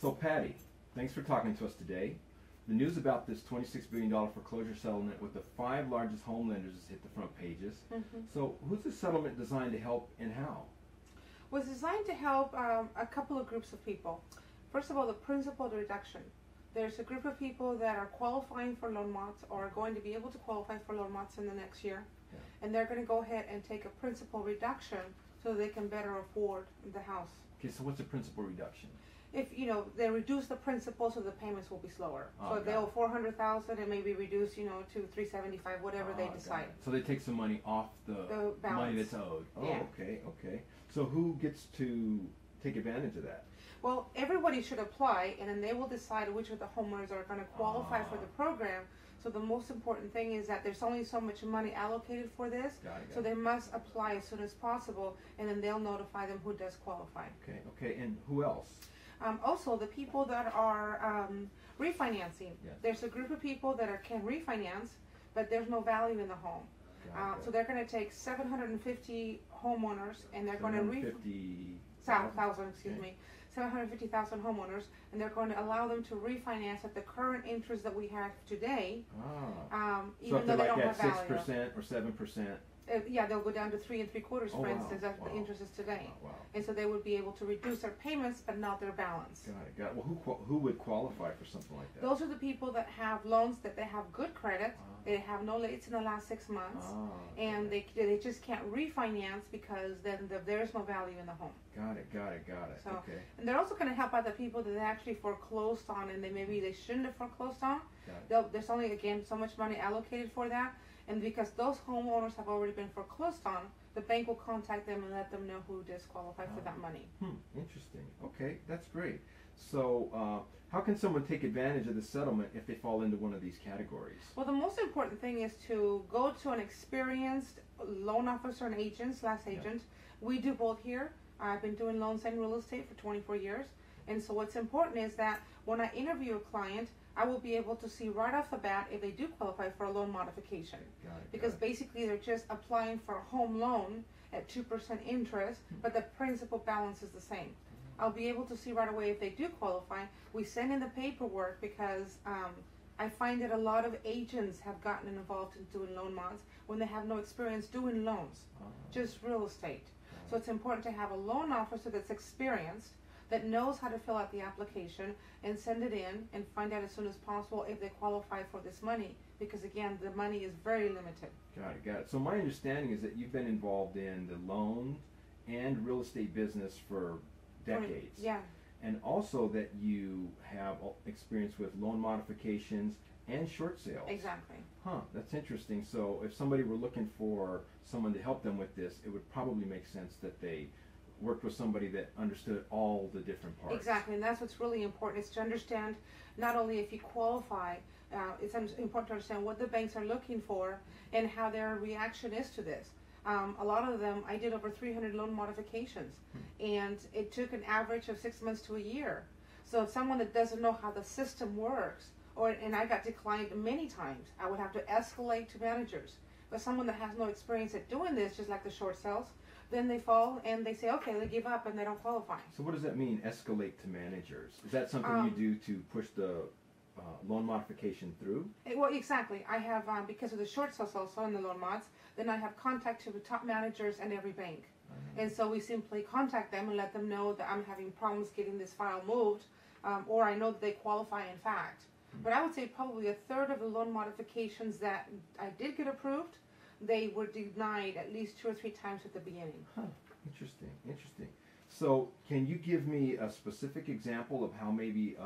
So Patty, thanks for talking to us today. The news about this $26 billion foreclosure settlement with the 5 largest home lenders has hit the front pages. So who's the settlement designed to help and how? Was designed to help a couple of groups of people. First of all, the principal reduction. There's a group of people that are qualifying for loan mods or are going to be able to qualify for loan mods in the next year. And they're going to go ahead and take a principal reduction so they can better afford the house. Okay, so what's a principal reduction? If they reduce the principal, so the payments will be slower. So if they owe $400,000, it may be reduced, to $375, whatever they decide. So they take some money off the money that's owed. Oh, yeah. Okay. So who gets to take advantage of that? Well, everybody should apply, and then they will decide which of the homeowners are going to qualify for the program. So the most important thing is that there's only so much money allocated for this, so they must apply as soon as possible, and then they'll notify them who does qualify. Okay, and who else? Also, the people that are refinancing. There's a group of people that can refinance, but there's no value in the home. So they're going to take 750 homeowners, and they're going to 750,000 homeowners, and they're going to allow them to refinance at the current interest that we have today. Even though they don't have value. 6% or 7%. Yeah, they'll go down to 3 3/4, for instance. That's the interest is today. And so they would be able to reduce their payments, but not their balance. Got it. Well, who would qualify for something like that? Those are the people that have loans that they have good credit. They have no lates in the last 6 months, and they just can't refinance because then there's no value in the home. Got it. So, and they're also going to help out the people that they actually foreclosed on, and maybe they shouldn't have foreclosed on. There's only, again, so much money allocated for that, and because those homeowners have already been foreclosed on, the bank will contact them and let them know who disqualified for that money. Interesting. Okay, that's great. So how can someone take advantage of the settlement if they fall into one of these categories? Well, the most important thing is to go to an experienced loan officer and agent. We do both here. I've been doing loans and real estate for 24 years. And so what's important is that when I interview a client, I will be able to see right off the bat if they do qualify for a loan modification. Because basically they're just applying for a home loan at 2% interest, but the principal balance is the same. I'll be able to see right away if they do qualify. We send in the paperwork because I find that a lot of agents have gotten involved in doing loan mods when they have no experience doing loans, just real estate. So it's important to have a loan officer that's experienced, that knows how to fill out the application and send it in and find out as soon as possible if they qualify for this money, because again, the money is very limited. Got it. So my understanding is that you've been involved in the loan and real estate business for decades. Yeah. And also that you have experience with loan modifications and short sales. Exactly. That's interesting. So if somebody were looking for someone to help them with this, it would probably make sense that they worked with somebody that understood all the different parts. Exactly, and that's what's really important, is to understand not only if you qualify, it's important to understand what the banks are looking for and how their reaction is to this. A lot of them, I did over 300 loan modifications, and it took an average of 6 months to a year. So if someone that doesn't know how the system works, and I got declined many times, I would have to escalate to managers. But someone that has no experience at doing this, just like the short sales, then they fall and they say, okay, they give up and they don't qualify. So what does that mean, escalate to managers? Is that something you do to push the loan modification through? Well, exactly. I have, because of the short sales also in the loan mods, then I have contact to the top managers and every bank. And so we simply contact them and let them know that I'm having problems getting this file moved, or I know that they qualify in fact. But I would say probably a third of the loan modifications that I did get approved, they were denied at least 2 or 3 times at the beginning. Interesting. So can you give me a specific example of how maybe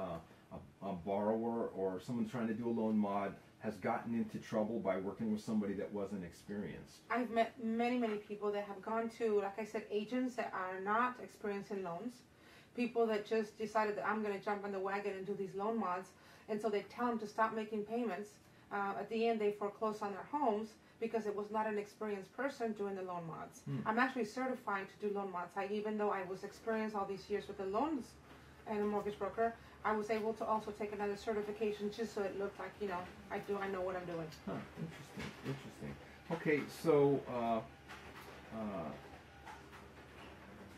a borrower or someone trying to do a loan mod has gotten into trouble by working with somebody that wasn't experienced? I've met many people that have gone to, like I said, agents that are not experienced in loans, people that just decided that I'm going to jump on the wagon and do these loan mods, and so they tell them to stop making payments. At the end, they foreclose on their homes because it was not an experienced person doing the loan mods. I'm actually certified to do loan mods. Even though I was experienced all these years with the loans and a mortgage broker, I was able to also take another certification just so it looked like, I know what I'm doing. Interesting. Okay, so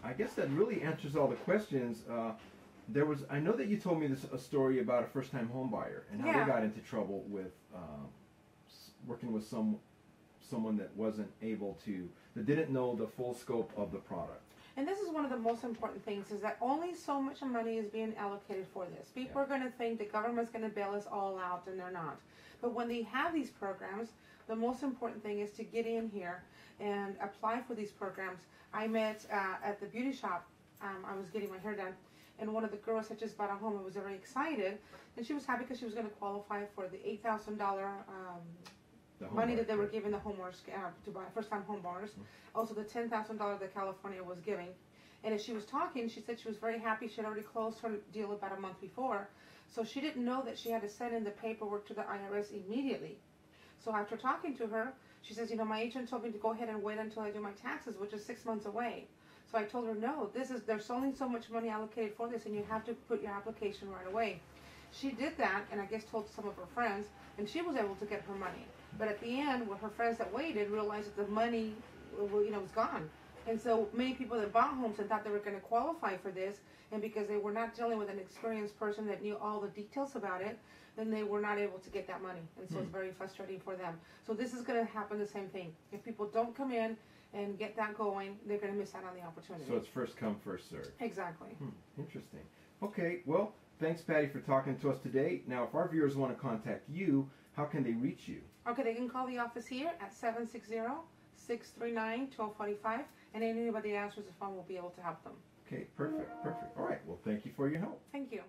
I guess that really answers all the questions. I know that you told me a story about a first-time home buyer and how Yeah. they got into trouble with working with someone that wasn't able to, that didn't know the full scope of the product. And this is one of the most important things, is that only so much money is being allocated for this. People are going to think the government's going to bail us all out, and they're not. But when they have these programs, the most important thing is to get in here and apply for these programs. I met at the beauty shop. I was getting my hair done, and one of the girls had just bought a home and was very excited, and she was happy because she was going to qualify for the $8,000 money that they were giving the homeowners to buy first-time home buyers. Also the $10,000 that California was giving. And as she was talking, she said she was very happy. She had already closed her deal about a month before, so she didn't know that she had to send in the paperwork to the IRS immediately. So after talking to her, she says, you know, my agent told me to go ahead and wait until I do my taxes, which is 6 months away. So I told her, no, there's only so much money allocated for this, and you have to put your application right away. She did that, and I guess told some of her friends, and she was able to get her money. But at the end, when her friends that waited realized that the money, was gone. And so many people that bought homes and thought they were going to qualify for this, and because they were not dealing with an experienced person that knew all the details about it, then they were not able to get that money. And so it's very frustrating for them. So this is going to happen the same thing. If people don't come in and get that going, they're going to miss out on the opportunity. So it's first come, first served. Exactly. Interesting. Okay, well, thanks, Patty, for talking to us today. Now, if our viewers want to contact you, how can they reach you? Okay, they can call the office here at 760-639-1245, and anybody that answers the phone will be able to help them. Okay, perfect. All right, well, thank you for your help. Thank you.